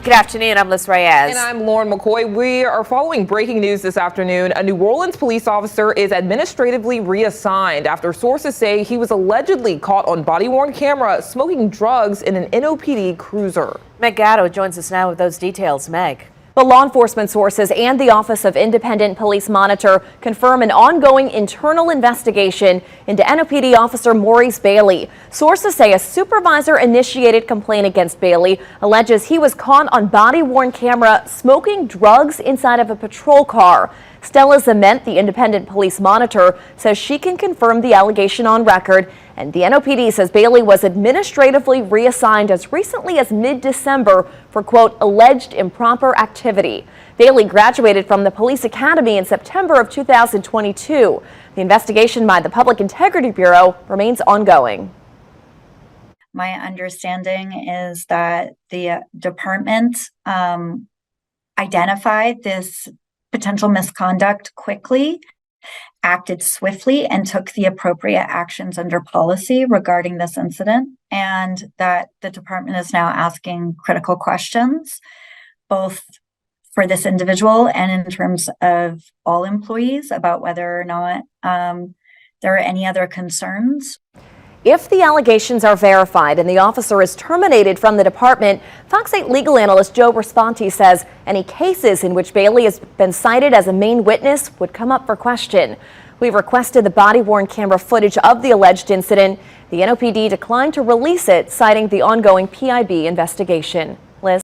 Good afternoon, I'm Liz Reyes. And I'm Lauren McCoy. We are following breaking news this afternoon. A New Orleans police officer is administratively reassigned after sources say he was allegedly caught on body-worn camera smoking drugs in an NOPD cruiser. Meg Gatto joins us now with those details. Meg. But law enforcement sources and the Office of Independent Police Monitor confirm an ongoing internal investigation into NOPD officer Maurice Bailey. Sources say a supervisor-initiated complaint against Bailey alleges he was caught on body-worn camera smoking drugs inside of a patrol car. Stella Zement, the Independent Police Monitor, says she can confirm the allegation on record, and the NOPD says Bailey was administratively reassigned as recently as mid-December for, quote, alleged improper activity. Bailey graduated from the police academy in September of 2022. The investigation by the Public Integrity Bureau remains ongoing. My understanding is that the department identified this potential misconduct quickly, acted swiftly, and took the appropriate actions under policy regarding this incident, and that the department is now asking critical questions, both for this individual and in terms of all employees, about whether or not there are any other concerns. If the allegations are verified and the officer is terminated from the department, Fox 8 legal analyst Joe Brisponti says any cases in which Bailey has been cited as a main witness would come up for question. We've requested the body-worn camera footage of the alleged incident. The NOPD declined to release it, citing the ongoing PIB investigation. Liz?